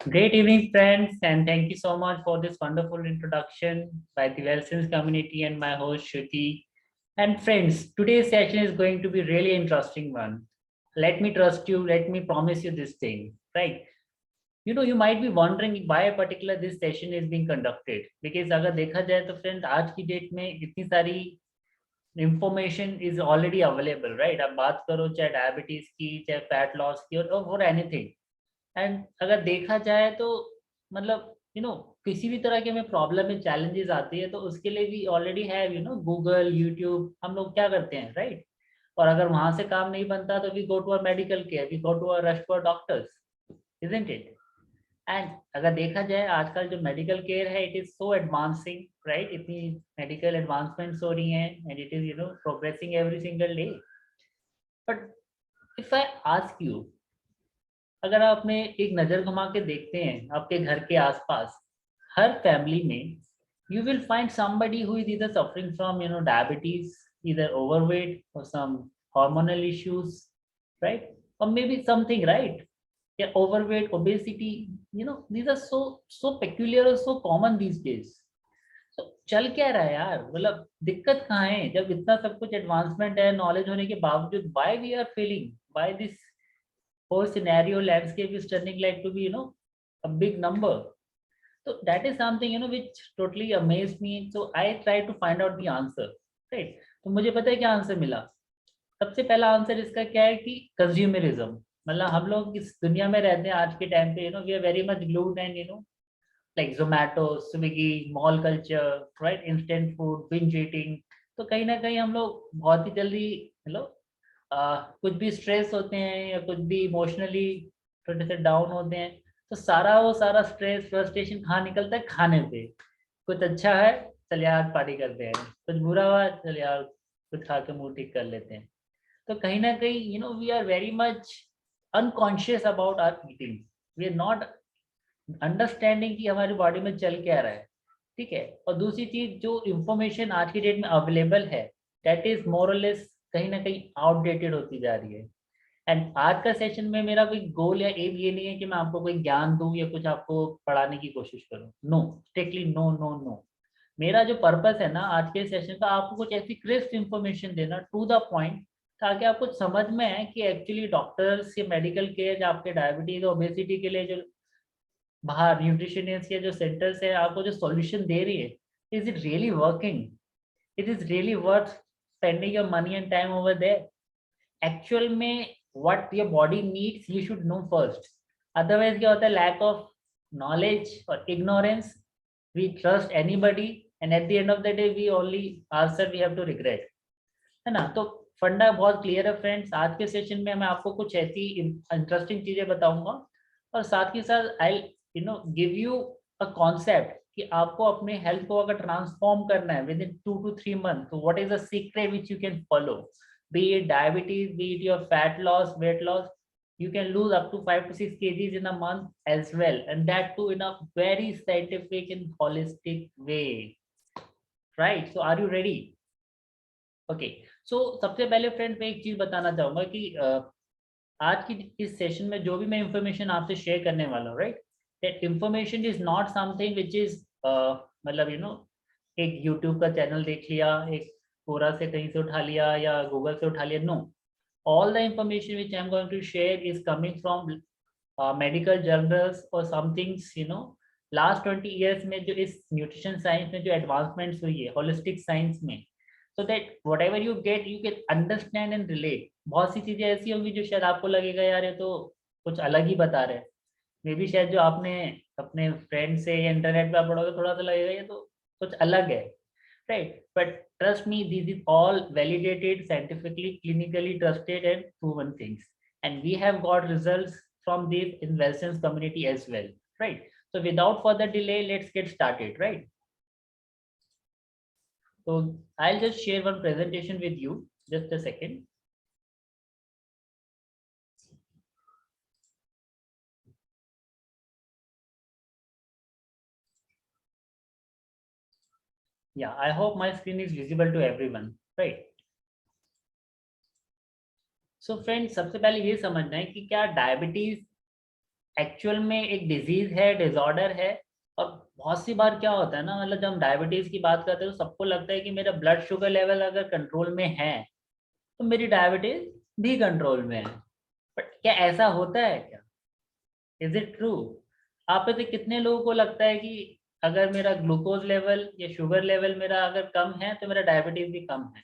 Great evening, friends, and thank you so much for this wonderful introduction by the Wellsins community and my host Shruti. And friends, today's session is going to be really interesting one. Let me trust you. Let me promise you this thing, right? You might be wondering why particular this session is being conducted. Because अगर देखा जाए तो friends, आज की date में इतनी सारी information is already available, right? आप बात करो चाहे डायबिटीज की, चाहे फैट लॉस की, और फॉर एनीथिंग। एंड अगर देखा जाए तो मतलब किसी भी तरह की हमें प्रॉब्लम में चैलेंजेस आती है तो उसके लिए भी ऑलरेडी है, गूगल, यूट्यूब, हम लोग क्या करते हैं, राइट? और अगर वहां से काम नहीं बनता तो we go to our medical care, we go to our rush to our doctors, isn't it? And अगर देखा जाए आजकल जो मेडिकल केयर है, it is so advancing, right? इतनी मेडिकल एडवांसमेंट्स हो रही हैं and it is progressing every single day. But if I ask you, अगर आप अपने एक नज़र घुमा के देखते हैं आपके घर के आसपास, हर फैमिली में you will find somebody who is either suffering from diabetes, either overweight or some hormonal issues, right? Or maybe something, right? Yeah, overweight, obesity, these are so peculiar or so common these days. So चल क्या रहा है यार, मतलब दिक्कत कहाँ है जब इतना सब कुछ एडवांसमेंट है, नॉलेज होने के बावजूद why we are feeling, why this whole scenario landscape is turning like to be a big number? So that is something which totally amazed me. So I tried to find out the answer, right? तो मुझे पता है क्या answer मिला। सबसे पहला answer इसका क्या है कि कंज्यूमरिज्म। मतलब हम लोग इस दुनिया में रहते हैं आज के टाइम पे, we are very much glued and like Zomato, Swiggy, mall culture, right? Instant food, binge eating. तो कहीं ना कहीं हम लोग बहुत ही जल्दी कुछ भी स्ट्रेस होते हैं या कुछ भी इमोशनली थोड़े से डाउन होते हैं, तो वो सारा स्ट्रेस, फ्रस्ट्रेशन कहाँ निकलता है? खाने पे। कुछ अच्छा है, चल यार पार्टी करते हैं। कुछ बुरा हुआ, चल यार कुछ खा के मूड ठीक कर लेते हैं। तो कहीं ना कहीं we are very much unconscious about our eating. We are not understanding कि हमारी बॉडी में चल क्या रहा है, ठीक है? और दूसरी चीज, जो इंफॉर्मेशन आज की डेट में अवेलेबल है, दैट इज मोर और लेस कहीं ना कहीं आउटडेटेड होती जा रही है। एंड आज का सेशन में मेरा कोई गोल या एम ये नहीं है कि मैं आपको कोई ज्ञान दूं या कुछ आपको पढ़ाने की कोशिश करूं। No, strictly no no no. मेरा जो पर्पस है ना आज के सेशन का, आपको कुछ ऐसी क्रिस्प इंफॉर्मेशन देना, टू द पॉइंट, ताकि आपको समझ में आए कि एक्चुअली डॉक्टर्स या मेडिकल केयर आपके डायबिटीज और ओबेसिटी के लिए जो बाहर न्यूट्रिशनिस्ट या जो सेंटर्स है आपको जो सॉल्यूशन दे रही है, is it really working? It is really worth spending your money and time over there? Actual में what your body needs you should know first. Otherwise क्या होता है? लैक ऑफ नॉलेज और ignorance, we trust anybody and at the end of the day we only answer we have to regret, है ना? तो फंडा बहुत क्लियर है फ्रेंड्स। आज के सेशन में मैं आपको कुछ ऐसी इंटरेस्टिंग चीजें बताऊंगा और साथ ही साथ I give you a concept कि आपको अपने हेल्थ को अगर ट्रांसफॉर्म करना है विद इन 2 to 3 months, तो what is the secret which you can follow? be it diabetes, be it your fat loss, weight loss, you can lose up to 5 to 6 kgs in a month as well, and that too in a very scientific and holistic way, right? So are you ready? Okay. So सबसे पहले friends मैं एक चीज बताना चाहूंगा कि आज की इस सेशन में जो भी मैं इंफॉर्मेशन आपसे शेयर करने वाला हूँ, right, that information is not something which is मतलब एक यूट्यूब का चैनल देख लिया, एक पूरा से कहीं से उठा लिया या गूगल से उठा लिया। No, all the information which I'm going to share is coming from medical journals or some things, last 20 years में जो इस न्यूट्रिशन साइंस में जो एडवांसमेंट्स हुई है, होलिस्टिक साइंस में, so that whatever you get you can understand and relate। बहुत सी चीजें ऐसी होंगी जो शायद आपको लगेगा यार ये तो कुछ अलग ही बता रहे हैं। मे बी शायद जो आपने अपने फ्रेंड से या इंटरनेट पे आप पढ़ोगे थोड़ा सा लगेगा ये तो कुछ अलग है, right? But trust me, this is all validated, scientifically, clinically trusted and proven things, and we have got results from this in Wellsens community as well, right? So without further delay, let's get started, right? So I'll just share one presentation with you, just a second. Yeah, I hope my screen is visible to everyone, right? So friends, सबसे पहले ये समझना है कि क्या diabetes actual में एक disease है, डिसऑर्डर है। और बहुत सी बार क्या होता है ना, मतलब जब हम डायबिटीज की बात करते हैं तो सबको लगता है कि मेरा ब्लड शुगर लेवल अगर कंट्रोल में है तो मेरी डायबिटीज भी कंट्रोल में है। बट क्या ऐसा होता है क्या? Is it true? आप में से कितने लोगों को लगता है कि अगर मेरा ग्लूकोज लेवल या शुगर लेवल मेरा अगर कम है तो मेरा डायबिटीज भी कम है?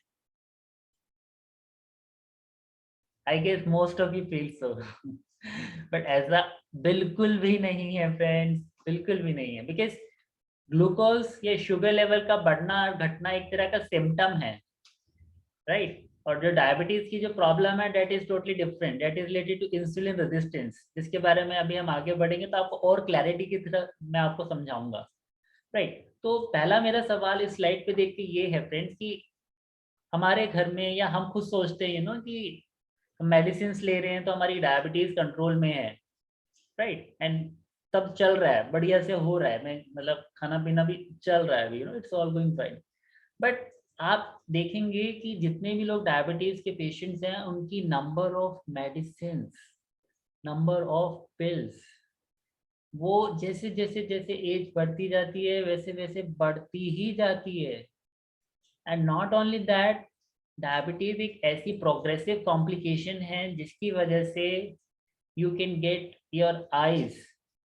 I guess most of you feel so. But ऐसा बिल्कुल भी नहीं है फ्रेंड्स, बिल्कुल भी नहीं है। बिकॉज ग्लूकोज या शुगर लेवल का बढ़ना और घटना एक तरह का सिम्टम है, राइट? और जो डायबिटीज की जो प्रॉब्लम है that is totally different, that is related to insulin resistance, जिसके बारे में अभी हम आगे बढ़ेंगे तो आपको और क्लैरिटी की तरह मैं आपको समझाऊंगा, राइट? तो पहला मेरा सवाल इस स्लाइड पे देख के ये है फ्रेंड्स कि हमारे घर में या हम खुद सोचते हैं ना कि मेडिसिन ले रहे हैं तो हमारी डायबिटीज कंट्रोल में है, राइट? एंड सब चल रहा है, बढ़िया से हो रहा है, मैं मतलब खाना पीना भी चल रहा है अभी, it's all going fine. But आप देखेंगे कि जितने भी लोग डायबिटीज के पेशेंट्स हैं उनकी number of medicine, number of pills, वो जैसे जैसे जैसे एज बढ़ती जाती है वैसे वैसे बढ़ती ही जाती है। And not only that, diabetes एक ऐसी प्रोग्रेसिव कॉम्प्लिकेशन है जिसकी वजह से you can get your eyes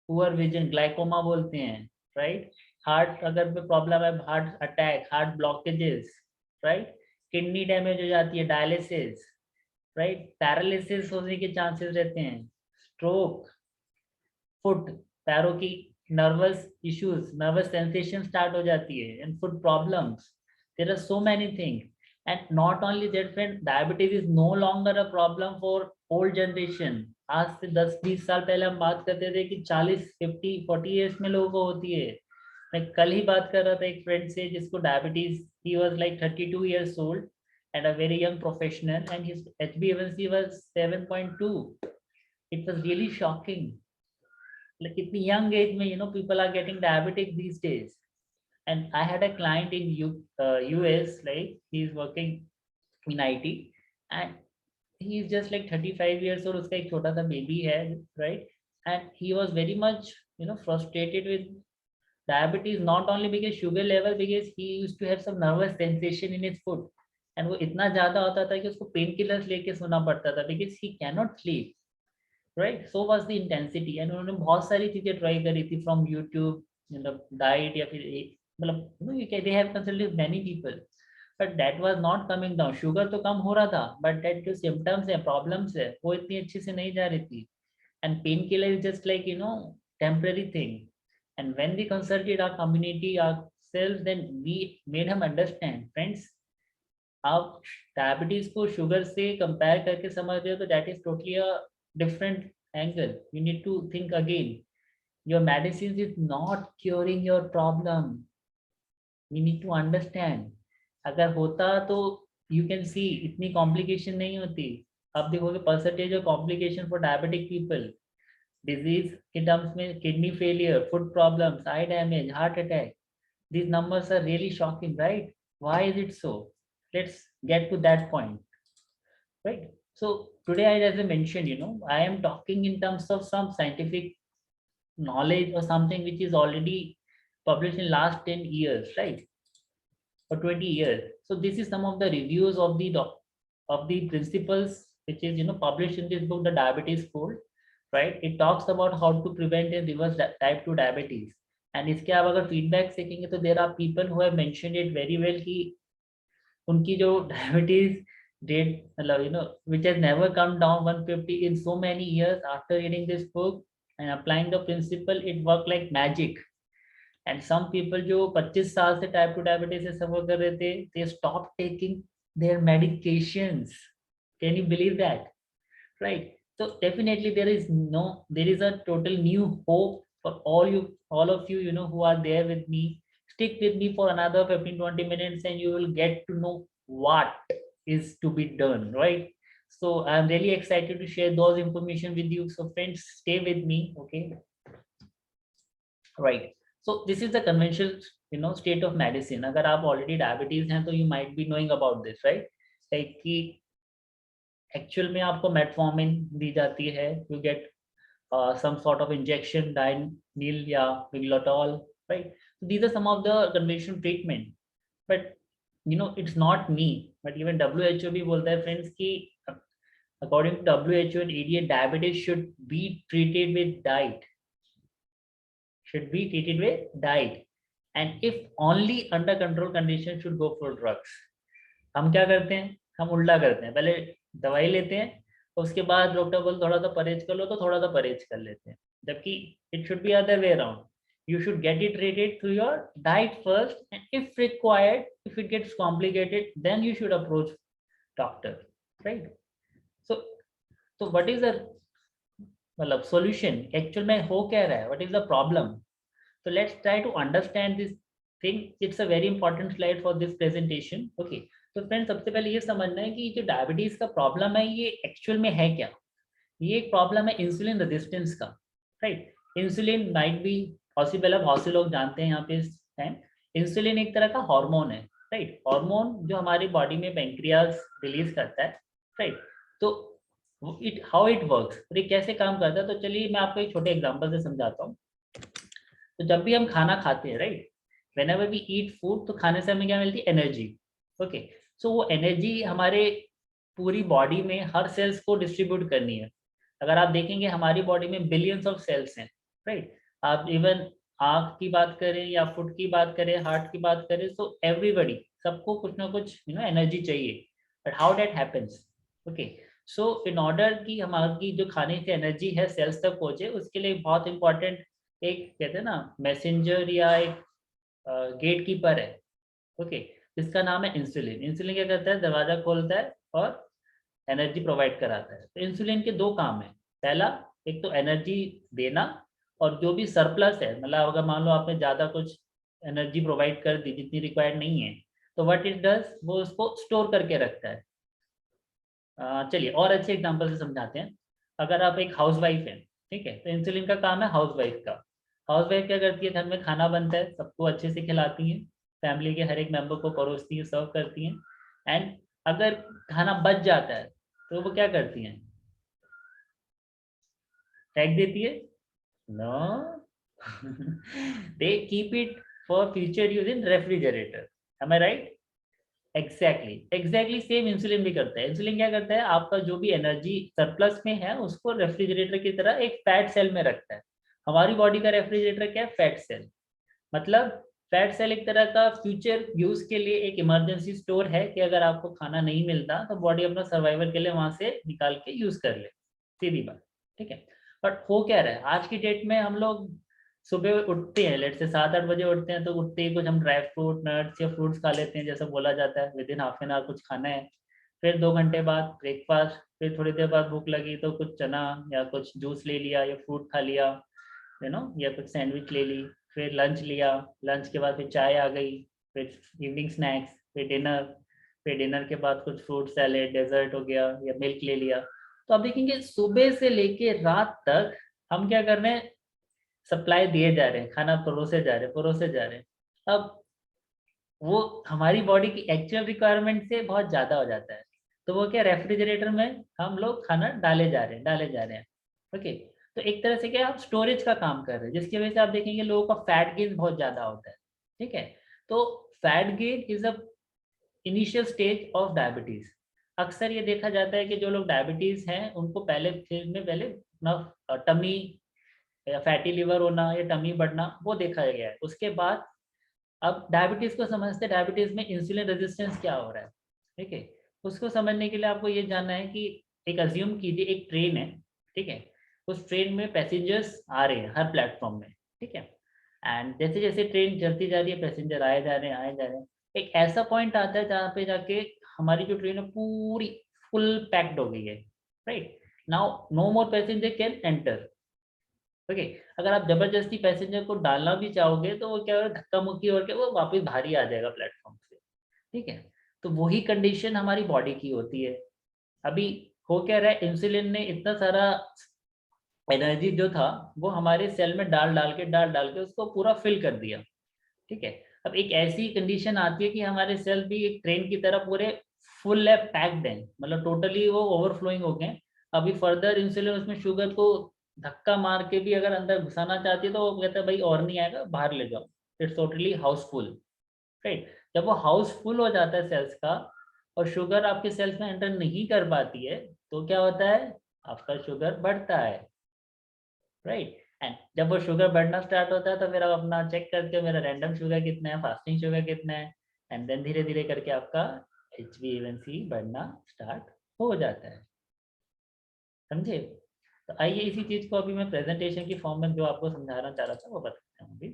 poor vision, glaucoma बोलते हैं, राइट? हार्ट अगर प्रॉब्लम है, heart attack, heart blockages, right? Kidney damage हो जाती है, डायलिसिस, राइट? पैरालिसिस होने के चांसेस रहते हैं, स्ट्रोक, फुट, पैरों की nervous issues, nervous sensation start हो जाती है, and foot problems, there are so many things. And not only that friend, diabetes is no longer a problem for old generation. आज से 10-20 साल पहले हम बात करते थे कि 40-50-40 ईयर्स में लोगों को होती है। मैं कल ही बात कर रहा था एक फ्रेंड से जिसको diabetes, he was like 32 years old and a very young professional, and his HbA1c was 7.2. It was really shocking. Like itni young age mein, people are getting diabetic these days. And I had a client in US, like he's working in IT, and he's just like 35 years old, uska ek chota sa baby hai, right? And he was very much, frustrated with diabetes, not only because sugar level, because he used to have some nervous sensation in his foot, and वो इतना ज्यादा होता था कि उसको pain killers लेके सोना पड़ता था because he cannot sleep, right? So was the intensity. And उन्होंने बहुत सारी चीजें ट्राई करी थी फ्रॉम यूट्यूब, मतलब डाइट या फिर मतलब you can, they have consulted many people, but that was not coming down. Sugar तो कम हो रहा था बट दैट जो सिम्टम्स है, प्रॉब्लम्स है, वो इतनी अच्छी से नहीं जा रही थी। And pain killer is just like temporary thing. And when we consulted our community, our self, then we made हम अंडरस्टैंड फ्रेंड्स, आप डायबिटीज को शुगर से कंपेयर करके समझ रहे हो तो that is totally a different angle. You need to think again. Your medicines is not curing your problem. We need to understand. अगर होता तो you can see इतनी complication नहीं होती। आप देखोगे percentage of complication for diabetic people, disease के terms में kidney failure, foot problems, eye damage, heart attack. These numbers are really shocking, right? Why is it so? Let's get to that point. Right. So today, as I mentioned, I am talking in terms of some scientific knowledge or something which is already published in last 10 years, right? Or 20 years. So this is some of the reviews of the principles which is published in this book, The Diabetes Code, right? It talks about how to prevent and reverse type 2 diabetes. And इसके आप अगर feedback देखेंगे तो there are people who have mentioned it very well कि उनकी जो diabetes rate, which has never come down 150 in so many years, after reading this book and applying the principle, it worked like magic. And some people जो 25 साल से type 2 diabetes से suffer कर रहे थे, they stopped taking their medications. Can you believe that? Right? So definitely there is a total new hope for all of you, who are there with me. Stick with me for another 15-20 minutes and you will get to know what is to be done, right? So I'm really excited to share those information with you. So friends, stay with me, okay? Right. So this is the conventional, state of medicine. अगर आप already diabetes हैं तो you might be knowing about this, right? Like कि actual में आपको metformin दी जाती है, you get some sort of injection, Dianyl या Miglatol, right? So these are some of the conventional treatment. But it's not me, but even WHO भी बोलता है friends कि according to WHO and ADA, diabetes should be treated with diet. Should be treated with diet. And if only under control condition should go for drugs. हम क्या करते हैं, हम उल्टा करते हैं, पहले दवाई लेते हैं, उसके बाद डॉक्टर बोल थोड़ा सा परहेज कर लो तो थोड़ा सा परहेज कर लेते हैं, जबकि it should be other way around. You should get it treated through your diet first, and if required, if it gets complicated, then you should approach doctor, right? So what is the मतलब solution? Actual में हो क्या रहा है? What is the problem? So let's try to understand this thing. It's a very important slide for this presentation. Okay. तो friend सबसे पहले ये समझना है कि जो डायबिटीज का प्रॉब्लम है ये एक्चुअल में है क्या. ये एक प्रॉब्लम है इंसुलिन रेजिस्टेंस का, right. Insulin might be possible है, बहुत से लोग जानते हैं यहाँ पे इस टाइम. इंसुलिन एक तरह का हार्मोन है, राइट. हार्मोन जो हमारी बॉडी में पैंक्रियाज रिलीज करता है, राइट. तो हाउ इट वर्क्स, ये कैसे काम करता है, तो चलिए मैं आपको एक छोटे एग्जांपल से समझाता हूँ. तो जब भी हम खाना खाते हैं, right, whenever we eat food, तो खाने से हमें क्या मिलती है, एनर्जी. ओके. सो वो एनर्जी हमारे पूरी बॉडी में हर सेल्स को डिस्ट्रीब्यूट करनी है. अगर आप देखेंगे हमारी बॉडी में बिलियंस ऑफ सेल्स हैं, राइट. आप इवन आँख की बात करें या फुट की बात करें, हार्ट की बात करें, सो एवरीबडी, सबको कुछ ना कुछ एनर्जी चाहिए. But how that happens. Okay. So in order की हमारी जो खाने से एनर्जी है सेल्स तक पहुंचे, उसके लिए बहुत इंपॉर्टेंट एक कहते हैं ना मैसेंजर या एक गेट कीपर है. ओके. जिसका नाम है इंसुलिन. इंसुलिन क्या करता है, दरवाजा खोलता है और एनर्जी प्रोवाइड कराता है. तो इंसुलिन के दो काम है. पहला, एक तो एनर्जी देना, और जो भी सरप्लस है, मतलब अगर मान लो आपने ज़्यादा कुछ एनर्जी प्रोवाइड कर दी जितनी रिक्वायर्ड नहीं है, तो व्हाट इट डज, वो उसको स्टोर करके रखता है. चलिए और अच्छे एग्जांपल से समझाते हैं. अगर आप एक हाउसवाइफ हैं, ठीक है, तो इंसुलिन का काम है हाउसवाइफ का. हाउसवाइफ क्या करती है, घर में खाना बनता है, सबको अच्छे से खिलाती है, फैमिली के हर एक मेंबर को परोसती है, सर्व करती हैं. एंड अगर खाना बच जाता है तो वो क्या करती हैं, फेंक देती है. No. They keep it for future use in refrigerator. Am I right? Exactly same insulin भी करता है. इंसुलिन क्या करता है, आपका जो भी एनर्जी सरप्लस में है उसको रेफ्रिजरेटर की तरह एक फैट सेल में रखता है. हमारी बॉडी का रेफ्रिजरेटर क्या है, फैट सेल. मतलब फैट सेल एक तरह का फ्यूचर यूज के लिए एक इमरजेंसी स्टोर है कि अगर आपको खाना नहीं मिलता तो बॉडी अपना सर्वाइवल के लिए वहां से निकाल के यूज कर ले. सीधी बात, ठीक है. बट हो क्या रहा है आज की डेट में, हम लोग सुबह उठते हैं, लेट से 7-8 बजे उठते हैं, तो उठते ही कुछ हम ड्राई फ्रूट, नट्स या फ्रूट्स खा लेते हैं, जैसा बोला जाता है with in half an hour कुछ खाना है. फिर 2 घंटे बाद ब्रेकफास्ट, फिर थोड़ी देर बाद भूख लगी तो कुछ चना या कुछ जूस ले लिया या फ्रूट खा लिया, या कुछ सैंडविच ले ली. फिर लंच लिया, लंच के बाद फिर चाय आ गई, फिर इवनिंग स्नैक्स, फिर डिनर, फिर डिनर के बाद कुछ फ्रूट सैलेड, डेजर्ट हो गया या मिल्क ले लिया. तो आप देखेंगे सुबह से लेके रात तक हम क्या कर रहे हैं, सप्लाई दिए जा रहे हैं, खाना परोसे जा रहे हैं. अब वो हमारी बॉडी की एक्चुअल रिक्वायरमेंट से बहुत ज़्यादा हो जाता है, तो वो क्या, रेफ्रिजरेटर में हम लोग खाना डाले जा रहे हैं. ओके. तो एक तरह से क्या, आप स्टोरेज का काम कर रहे हैं, जिसकी वजह से आप देखेंगे लोगों का फैट गेन बहुत ज़्यादा होता है. ठीक है. तो fat gain is a initial stage of diabetes. अक्सर ये देखा जाता है कि जो लोग डायबिटीज हैं उनको पहले अपना टमी या फैटी लिवर होना या टमी बढ़ना वो देखा गया है. उसके बाद अब डायबिटीज को समझते हैं, डायबिटीज में इंसुलिन रेजिस्टेंस क्या हो रहा है. ठीक है. उसको समझने के लिए आपको ये जानना है कि एक अज्यूम कीजिए एक ट्रेन है, ठीक है. उस ट्रेन में पैसेंजर्स आ रहे हैं हर प्लेटफॉर्म में, ठीक है. एंड जैसे जैसे ट्रेन चलती जा रही है, पैसेंजर आए जा रहे हैं. एक ऐसा पॉइंट आता है जहाँ पे जाके हमारी जो ट्रेन है पूरी फुल पैक्ड हो गई है, right. Now no more passenger can enter. Okay. अगर आप जबरदस्ती पैसेंजर को डालना भी चाहोगे तो वो क्या होगा, धक्का मुक्की और के वो वापस बाहर ही आ जाएगा प्लेटफॉर्म से. ठीक है. तो वही कंडीशन हमारी बॉडी की होती है. अभी हो क्या रहा है, इंसुलिन ने इतना सारा एनर्जी जो था वो हमारे सेल में डाल डाल के उसको पूरा फिल कर दिया. ठीक है. अब एक ऐसी कंडीशन आती है कि हमारे सेल भी एक ट्रेन की तरह पूरे फुल है, पैक्ड है, मतलब टोटली वो ओवरफ्लोइंग हो गए. अभी फर्दर इंसुलिन उसमें शुगर को धक्का मार के भी अगर अंदर घुसाना चाहती है तो वो कहता है भाई और नहीं आएगा, बाहर ले जाओ, इट्स टोटली हाउसफुल, राइट। जब वो हाउसफुल हो जाता है सेल्स का और शुगर आपके सेल्स में एंटर नहीं कर पाती है तो क्या होता है, आपका शुगर बढ़ता है, राइट। एंड जब वो शुगर बढ़ना स्टार्ट होता है तो फिर आप अपना चेक करते हो मेरा रैंडम शुगर कितना है, फास्टिंग शुगर कितना है, एंड देन धीरे धीरे करके आपका HbA1c बढ़ना स्टार्ट हो जाता है, समझे। तो आइए इसी चीज को अभी मैं प्रेजेंटेशन की फॉर्म में जो आपको समझाना चाह रहा था वो बताता हूँ अभी।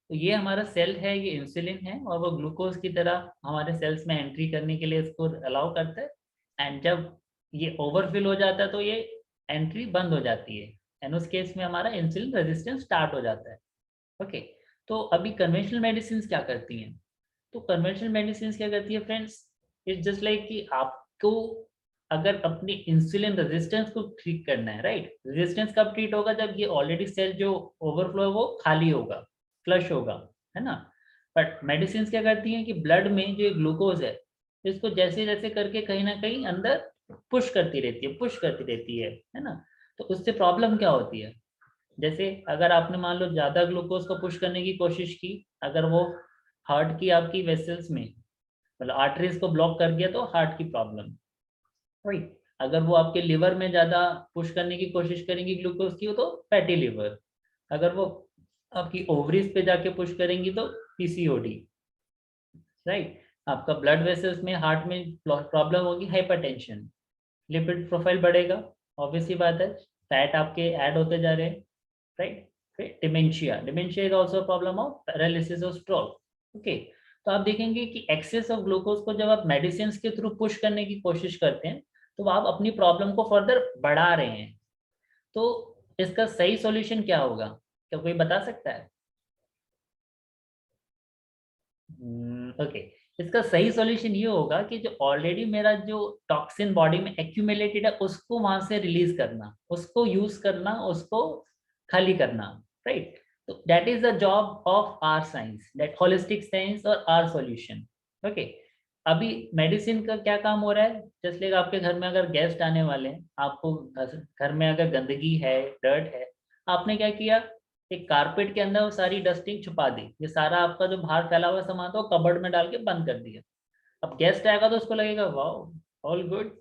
तो ये हमारा सेल है, ये इंसुलिन है और वो ग्लूकोज की तरह हमारे सेल्स में एंट्री करने के लिए इसको अलाउ करता है। एंड जब ये ओवरफिल हो जाता है तो ये एंट्री बंद हो जाती है एंड उस केस में हमारा इंसुलिन रेजिस्टेंस स्टार्ट हो जाता है। ओके, तो अभी कन्वेंशनल मेडिसिन क्या करती हैं, तो कन्वेंशनल मेडिसिन क्या करती है फ्रेंड्स, इट्स जस्ट लाइक कि आपको अगर अपनी इंसुलिन रेजिस्टेंस को ठीक करना है, राइट। रेजिस्टेंस कब ट्रीट होगा, जब ये ऑलरेडी सेल जो ओवरफ्लो है वो खाली होगा, फ्लश होगा, है ना। बट मेडिसिन क्या करती हैं कि ब्लड में जो ग्लूकोज है इसको जैसे जैसे करके कहीं ना कहीं अंदर पुश करती रहती है, पुश करती रहती है ना। तो उससे प्रॉब्लम क्या होती है, जैसे अगर आपने मान लो ज्यादा ग्लूकोज को पुश करने की कोशिश की, अगर वो हार्ट की आपकी वेसल्स में मतलब आर्टरीज को ब्लॉक कर दिया तो हार्ट की प्रॉब्लम, राइट। अगर वो आपके लिवर में ज्यादा पुश करने की कोशिश करेंगी ग्लूकोज की तो फैटी लिवर, अगर वो आपकी ओवरीज पे जाके पुश करेंगी तो PCOD, राइट। आपका ब्लड वेसल्स में हार्ट में प्रॉब्लम होगी, हाइपरटेंशन, लिपिड प्रोफाइल बढ़ेगा, ऑब्वियस सी बात है, फैट आपके ऐड होते जा रहे हैं, राइट। फिर dementia, dementia is also problem of paralysis और स्ट्रोक। ओके, तो आप देखेंगे कि एक्सेस ऑफ ग्लूकोज को जब आप मेडिसिन के थ्रू पुश करने की कोशिश करते हैं तो आप अपनी प्रॉब्लम को फर्दर बढ़ा रहे हैं। तो इसका सही सॉल्यूशन क्या होगा, क्या कोई बता सकता है? ओके, इसका सही सॉल्यूशन ये होगा कि जो ऑलरेडी मेरा जो टॉक्सिन बॉडी में एक्यूमुलेटेड है उसको वहां से रिलीज करना, उसको यूज करना, उसको खाली करना, राइट। तो that is the job of our science, that holistic science और आर सॉल्यूशन। ओके, अभी मेडिसिन का क्या काम हो रहा है, जैसे लाइक आपके घर में अगर गेस्ट आने वाले हैं, आपको घर में अगर गंदगी है, डर्ट है, आपने क्या किया, एक कारपेट के अंदर वो सारी डस्टिंग छुपा दी, ये सारा आपका जो बाहर फैला हुआ सामान था वो कबर्ड में डाल के बंद कर दिया। अब गेस्ट आएगा तो उसको लगेगा वाह ऑल गुड,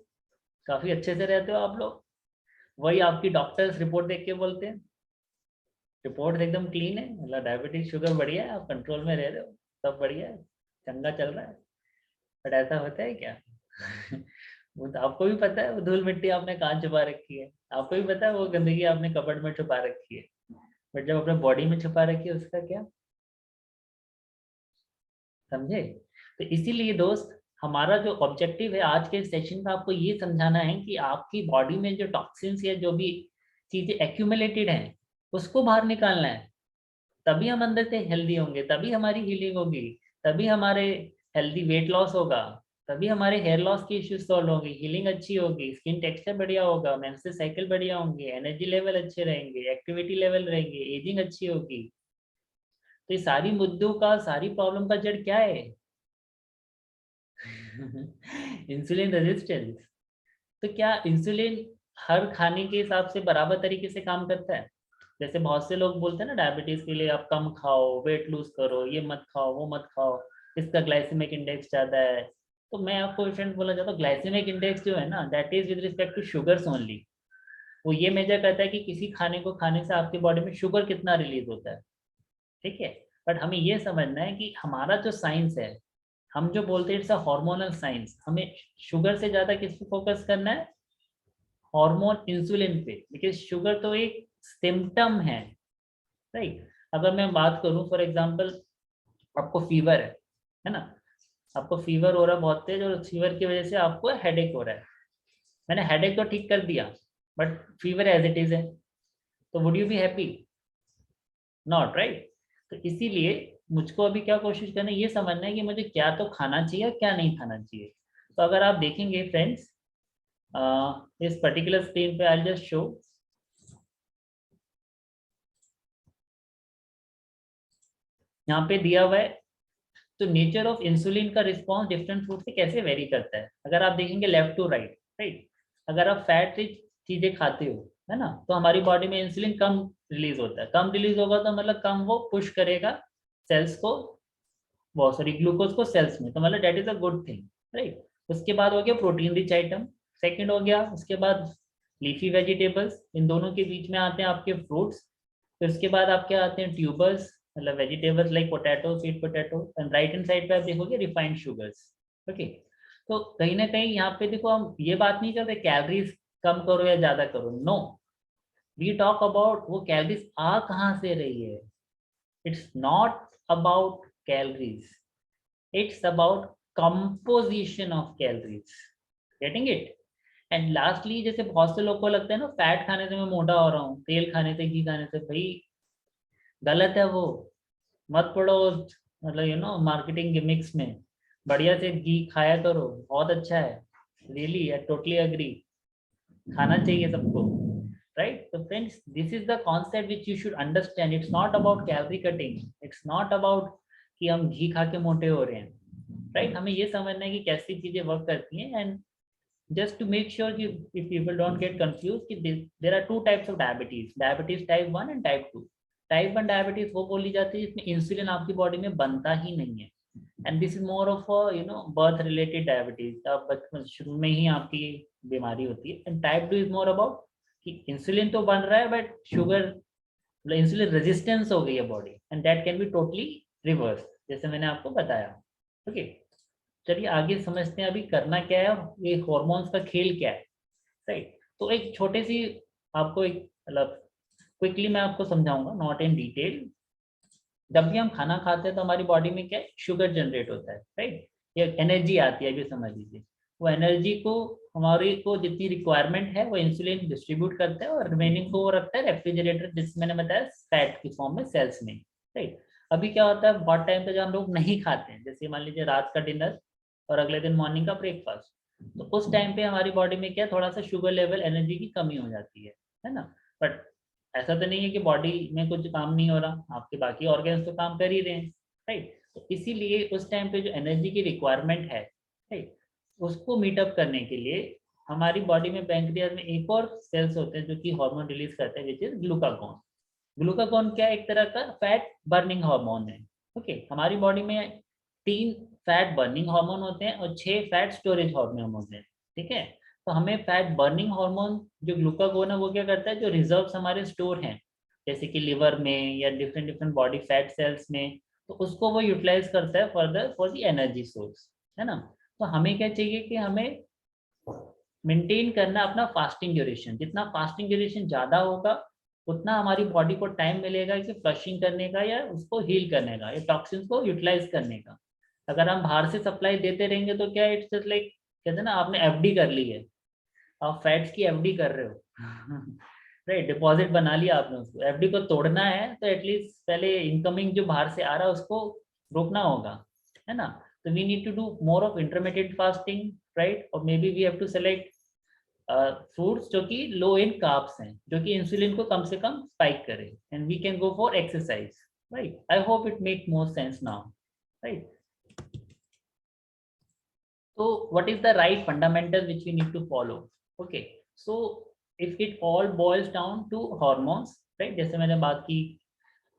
काफी अच्छे से रहते हो आप लोग। वही आपकी डॉक्टर्स रिपोर्ट देख के बोलते हैं, रिपोर्ट एकदम क्लीन है, मतलब डायबिटीज शुगर बढ़िया है, आप कंट्रोल में रह रहे हो, सब बढ़िया है, चंगा चल रहा है। बट ऐसा होता है क्या? वो तो आपको भी पता है वो धूल मिट्टी आपने कहाँ छुपा रखी है, आपको भी पता है वो गंदगी आपने कबर्ड में छुपा रखी है, बट जब अपने बॉडी में छुपा रखी है उसका क्या, समझे। तो इसीलिए दोस्त, हमारा जो ऑब्जेक्टिव है आज के सेशन का आपको ये समझाना है कि आपकी बॉडी में जो टॉक्सिन्स या जो भी चीजें एक्यूमुलेटेड हैं उसको बाहर निकालना है, तभी हम अंदर से हेल्दी होंगे, तभी हमारी हीलिंग होगी, तभी हमारे हेल्दी वेट लॉस होगा, तभी हमारे हेयर लॉस की इश्यूज सॉल्व होंगी, हीलिंग अच्छी होगी, स्किन टेक्सचर बढ़िया होगा, मेंस्ट्रुअल साइकिल बढ़िया होंगे, एनर्जी लेवल अच्छे रहेंगे, एक्टिविटी लेवल रहेंगे, एजिंग अच्छी होगी। तो ये सारी मुद्दों का, सारी प्रॉब्लम का जड़ क्या है? Insulin resistance. तो क्या इंसुलिन हर खाने के हिसाब से बराबर तरीके से काम करता है? जैसे बहुत से लोग बोलते हैं ना डायबिटीज के लिए आप कम खाओ, वेट लूज करो, ये मत खाओ, वो मत खाओ, इसका ग्लाइसेमिक इंडेक्स ज्यादा है। तो मैं आपको फ्रेंड बोला जाता हूँ, ग्लाइसेमिक इंडेक्स जो है ना that is with respect to sugars only. वो ये मेजर करता है कि किसी खाने को खाने से आपके बॉडी में शुगर कितना रिलीज होता है, ठीक है। बट हमें ये समझना है कि हमारा जो साइंस है, हम जो बोलते हैं इट्स अ हार्मोनल साइंस, हमें शुगर से ज्यादा किस पे फोकस करना है, हार्मोन इंसुलिन पे, बिकॉज शुगर तो एक सिम्टम है, राइट। अगर मैं बात करूं फॉर एग्जांपल, आपको फीवर है ना, आपको फीवर हो रहा है बहुत तेज और फीवर की वजह से आपको हेडेक हो रहा है, मैंने हेडेक तो ठीक कर दिया but fever as it is है, तो would you be happy? Not, right. तो इसीलिए मुझको अभी क्या कोशिश करना है, ये समझना है कि मुझे क्या तो खाना चाहिए क्या नहीं खाना चाहिए। तो अगर आप देखेंगे फ्रेंड्स, इस पर्टिकुलर स्क्रीन पे आई जस्ट शो, यहाँ पे दिया हुआ है, तो नेचर ऑफ इंसुलिन का रिस्पॉन्स डिफरेंट फूड से कैसे वेरी करता है। अगर आप देखेंगे लेफ्ट टू राइट, राइट, अगर आप फैट रिच चीजें खाते हो है ना। तो हमारी बॉडी में इंसुलिन कम रिलीज होता है, कम रिलीज होगा तो मतलब कम वो पुश करेगा सेल्स को, वो सॉरी ग्लूकोज को सेल्स में, तो मतलब that is a good thing, right. उसके बाद हो गया प्रोटीन रिच आइटम, सेकंड हो गया। उसके बाद लीफी वेजिटेबल्स, इन दोनों के बीच में आते हैं आपके फ्रूट्स। फिर उसके बाद आपके आते हैं ट्यूबर्स, मतलब vegetables like potato, sweet potato. And right hand side पे आप देखोगे रिफाइंड शुगर्स। ओके, तो कहीं ना कहीं यहाँ पे देखो हम ये बात नहीं करते कैलोरीज कम करो या ज्यादा करो, नो, वी टॉक अबाउट वो कैलोरीज आ कहाँ से रही है। It's not about calories, it's about composition of calories, getting it। And lastly जैसे बहुत से लोग को लगता है ना फैट खाने से मैं मोटा हो रहा हूँ, तेल खाने से, घी खाने से, भाई गलत है वो। मत पड़ो मतलब मार्केटिंग गिमिक्स में, बढ़िया से घी खाया करो, बहुत अच्छा है, रियली आई टोटली अग्री, खाना चाहिए सबको, राइट। तो friends this is the concept which you should understand, it's not about calorie cutting, it's not about कि हम घी खा के मोटे हो रहे हैं, राइट। हमें ये समझना है कि कैसी चीजें वर्क करती हैं। And just to make sure कि if people don't get confused कि there are two types of diabetes, diabetes type 1 and type 2। Type 1 diabetes वो बोली जाती है जिसमें इंसुलिन आपकी बॉडी में बनता ही नहीं है, and this is more of birth related diabetes, आप बचपन शुरू में ही आपकी बीमारी होती है। And type 2 is more about कि इंसुलिन तो बन रहा है बट शुगर, मतलब इंसुलिन रेजिस्टेंस हो गई है body, and that can be totally reverse, जैसे मैंने आपको बताया। ओके, चलिए आगे समझते हैं अभी करना क्या है और ये हॉर्मोन्स का खेल क्या है, राइट। तो एक छोटे सी आपको एक मतलब क्विकली मैं आपको समझाऊंगा, नॉट इन डिटेल। जब भी हम खाना खाते हैं तो हमारी बॉडी में क्या है, शुगर जनरेट होता है, राइट। ये एनर्जी आती है, अभी समझ लीजिए। वो एनर्जी को हमारी को जितनी रिक्वायरमेंट है वो इंसुलिन डिस्ट्रीब्यूट करता है, और रिमेनिंग को वो रखता है रेफ्रिजरेटर, जिसमें मैंने बताया फैट की फॉर्म में सेल्स में, राइट। अभी क्या होता है बहुत टाइम पे जब हम लोग नहीं खाते हैं, जैसे मान लीजिए रात का डिनर और अगले दिन मॉर्निंग का ब्रेकफास्ट, तो उस टाइम पे हमारी बॉडी में क्या थोड़ा सा शुगर लेवल, एनर्जी की कमी हो जाती है ना। बट ऐसा तो नहीं है कि बॉडी में कुछ काम नहीं हो रहा, आपके बाकी ऑर्गन्स तो काम कर ही रहे हैं, राइट। तो इसीलिए उस टाइम पे जो एनर्जी की रिक्वायरमेंट है, राइट, उसको मीटअप करने के लिए हमारी बॉडी में पैंक्रियाज में एक और सेल्स होते हैं जो कि हार्मोन रिलीज करते हैं, विच इज ग्लूकागॉन। ग्लूकागॉन क्या है, एक तरह का फैट बर्निंग हार्मोन है। ओके, हमारी बॉडी में 3 फैट बर्निंग हार्मोन होते हैं और 6 फैट स्टोरेज हार्मोन होते हैं, ठीक है। तो हमें फैट बर्निंग हार्मोन जो ग्लूकागोन है वो क्या करता है, जो रिजर्व्स हमारे स्टोर हैं जैसे कि लिवर में या different different body fat cells में, तो उसको वो यूटिलाइज करता है further for the energy source, है ना। तो हमें क्या चाहिए कि हमें मेंटेन करना अपना फास्टिंग ड्यूरेशन, जितना फास्टिंग ड्यूरेशन ज़्यादा होगा उतना हमारी बॉडी को टाइम मिलेगा कि फ्लशिंग करने का या उसको हील करने का या टॉक्सिन्स को यूटिलाइज करने का। अगर हम बाहर से सप्लाई देते रहेंगे तो क्या इट्स जस्ट लाइक, कहते हैं ना आपने एफडी कर ली है, आप फैट्स की एफडी कर रहे हो राइट, डिपॉजिट बना लिया आपने, उसको एफडी को तोड़ना है तो एटलीस्ट पहले इनकमिंग जो बाहर से आ रहा है उसको रोकना होगा, है ना। तो we need to do more of intermediate fasting, right, और maybe we have to select fruits जो कि लो इन कार्ब्स हैं, जो कि इंसुलिन को कम से कम स्पाइक करे, and we can go for exercise, right. I hope it make more sense now, right. So what is the right fundamental which we need to follow? Okay, so if it all boils down to hormones, right? जैसे मैंने बात की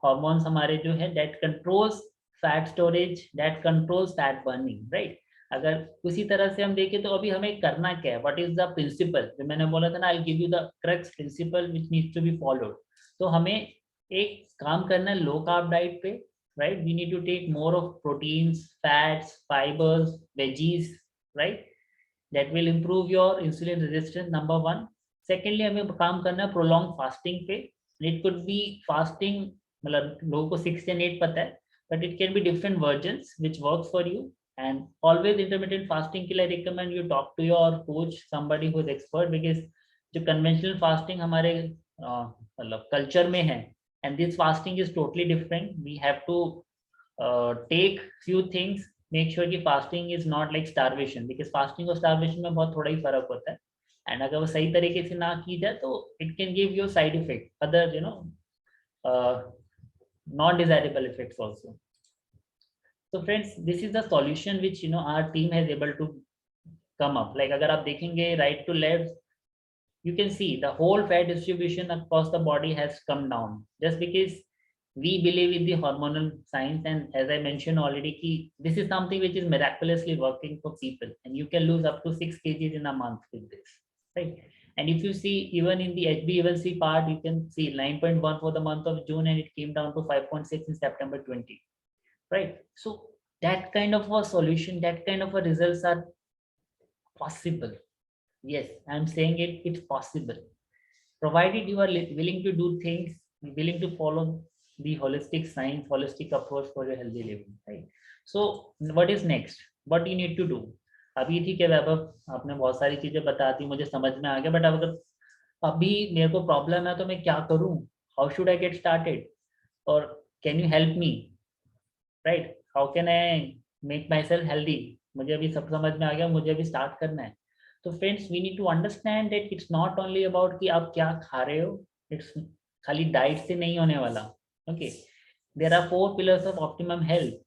hormones हमारे जो है that controls fat storage, that controls fat burning, right? अगर उसी तरह से हम देखें तो अभी हमें करना क्या है, what is the principle? जो मैंने बोला था ना, I'll give you the crux principle which needs to be followed. तो हमें एक काम करना है लो कार्ब डाइट पे, right? We need to take more of proteins, fats, fibers, veggies, right? That will improve your insulin resistance, number one. Secondly हमें काम करना है prolonged fasting पे, it could be fasting, मतलब लोगों को 6 and 8 पता है, but it can be different versions which works for you. And always intermittent fasting के लिए recommend you talk to your coach, somebody who is expert, because जो conventional fasting हमारे मतलब culture में है, and this fasting is totally different. We have to take few things, make sure कि fasting is not like starvation, because fasting और starvation में बहुत थोड़ा ही फर्क होता है, and अगर वो सही तरीके से ना की जाए तो it can give you side effect, other non desirable effects also. So friends, this is the solution which our team has able to come up. Like अगर आप देखेंगे right to left, you can see the whole fat distribution across the body has come down, just because we believe in the hormonal science. And as I mentioned already, this is something which is miraculously working for people, and you can lose up to 6 kgs in a month with this, right? And if you see even in the HbA1c part, you can see 9.1 for the month of June, and it came down to 5.6 in September 20, right? So that kind of a solution, that kind of a results are possible. Yes, I'm saying it's possible, provided you are willing to do things, willing to follow the holistic science, holistic approach for your healthy living, right? So what is next, what you need to do? अभी ठीक है वैभव, आपने बहुत सारी चीजें बता दी, मुझे समझ में आ गया, बट अगर अभी मेरे को प्रॉब्लम है तो मैं क्या करूं? How should I get started? और can you help me, right? How can I make myself healthy? मुझे अभी सब समझ में आ गया, मुझे अभी स्टार्ट करना है। तो friends, we need to understand that it's not only about कि आप क्या खा रहे हो, इट्स खाली डाइट से नहीं होने वाला। Okay, there are 4 pillars of optimum health.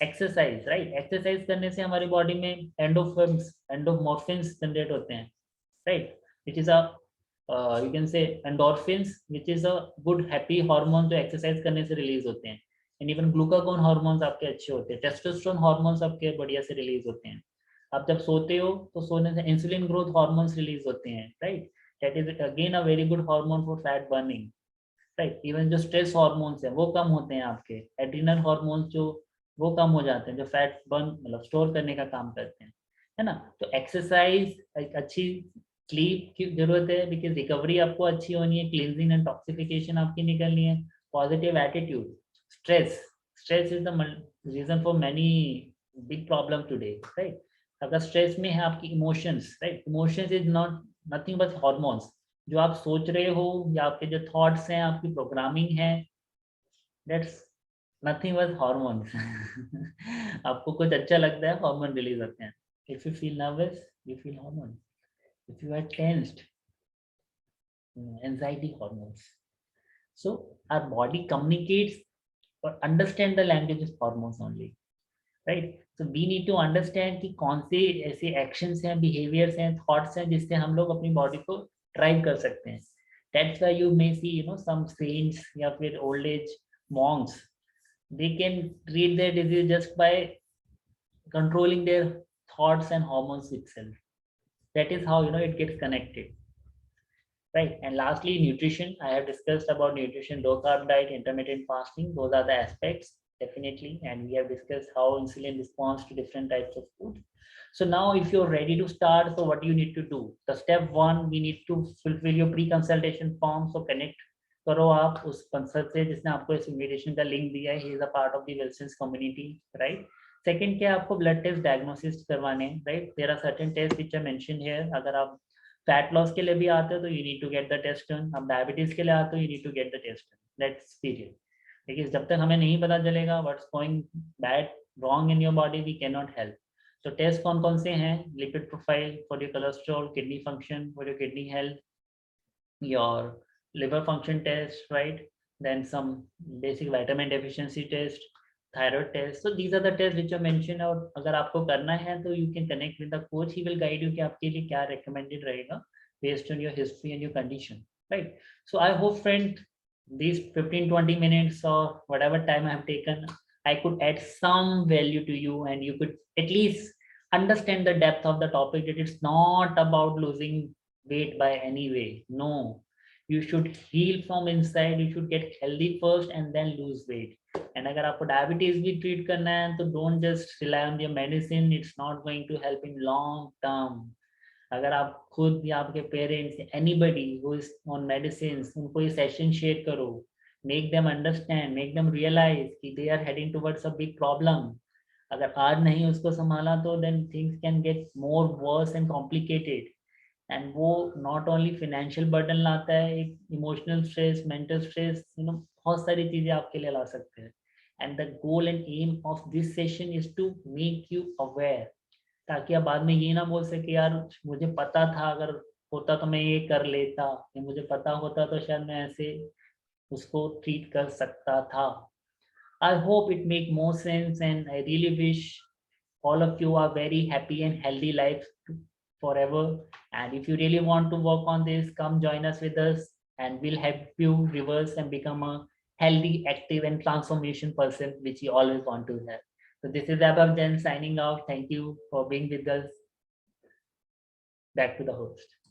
Exercise, right? Exercise करने से हमारी बॉडी में एंडोमॉर्फिन्स जनरेट होते हैं, right? Which is a you can say endorphins, which is a good happy hormone जो एक्सरसाइज करने से रिलीज होते हैं। एंड इवन ग्लूकागोन हार्मोन्स आपके अच्छे होते हैं, टेस्टोस्टेरोन हार्मोन्स आपके बढ़िया से रिलीज होते हैं। आप जब सोते हो तो सोने से इंसुलिन ग्रोथ हार्मोन्स रिलीज होते हैं, right? That is again a very good hormone for fat burning, right? Even जो स्ट्रेस हार्मोन्स हैं वो कम होते हैं आपके, एड्रिनल हार्मोन्स जो वो कम हो जाते हैं, जो फैट बर्न मतलब स्टोर करने का काम करते हैं, है ना? तो एक्सरसाइज, एक अच्छी स्लीप की जरूरत है, बिकॉज रिकवरी आपको अच्छी होनी है, क्लींजिंग एंड टॉक्सिफिकेशन आपकी निकलनी है, positive attitude, stress is the reason for many big problem today, right? अगर स्ट्रेस में है आपकी emotions, right? Emotions is not nothing but hormones. जो आप सोच रहे हो या आपके जो थॉट्स हैं, आपकी प्रोग्रामिंग है, दैट्स नथिंग बट हॉर्मोन्स। आपको कुछ अच्छा लगता है, हार्मोन रिलीज होते हैं। If you feel nervous, you feel hormone. If you are tensed, anxiety hormones. So our body communicates or understand the language of hormones only, right? So we need to understand कि कौन से ऐसे actions हैं, behaviors हैं, thoughts हैं जिससे हम लोग अपनी body को drive कर सकते हैं। That's why you may see, some saints या फिर old age monks, they can treat their disease just by controlling their thoughts and hormones itself. That is how it gets connected, right? And lastly, nutrition. I have discussed about nutrition, low carb diet, intermittent fasting. Those are the aspects, definitely. And we have discussed how insulin responds to different types of food. So now if you're ready to start, so what do you need to do? The step one, we need to fulfill your pre-consultation form. So connect करो आप उस consult से जिसने आपको इस invitation का link दिया है। He is a part of the Wilson's community, right? Second क्या, आपको ब्लड टेस्ट डायग्नोसिस करवाने हैं, right? There are certain test which I mention here. अगर आप फैट लॉस के लिए भी आते हो तो you need to get the test done. आप डायबिटीज के लिए आते हो, you need to get the test done. Let's period. देखिए, जब तक हमें नहीं पता चलेगा what's going bad wrong in your body, we can not help. तो टेस्ट कौन कौन से हैं? Lipid profile for your cholesterol, kidney function for your kidney health, your liver function test, right? Then some basic vitamin deficiency test, thyroid test. So these are the tests which are mentioned. और अगर आपको करना है तो you can connect with the coach. He will guide you कि आपके लिए क्या recommended रहेगा based on your history and your condition, right? So I hope, friend, these 15-20 minutes or whatever time I have taken, I could add some value to you, and you could at least understand the depth of the topic, that it's not about losing weight by any way. No, you should heal from inside. You should get healthy first and then lose weight. And अगर आपको diabetes भी treat करना है तो don't just rely on your medicine. It's not going to help in long term. अगर आप खुद या आपके parents, anybody who is on medicines, उनको ये session share करो, make them understand, make them realize कि they are heading towards a big problem. अगर आज नहीं उसको संभाला तो then things can get more worse and complicated. And वो not only financial burden लाता है, एक emotional stress, mental stress, बहुत सारी चीजें आपके लिए ला सकते हैं. And the goal and aim of this session is to make you aware, ताकि आप बाद में ये ना बोल सके यार मुझे पता था, अगर होता तो मैं ये कर लेता, या मुझे पता होता तो शायद मैं ऐसे उसको ट्रीट कर सकता था. I hope it make more sense, and I really wish all of you are very happy and healthy life forever. And if you really want to work on this, come join us with us, and we'll help you reverse and become a healthy, active, and transformation person, which you always want to have. So this is Abhav Jain signing off. Thank you for being with us. Back to the host.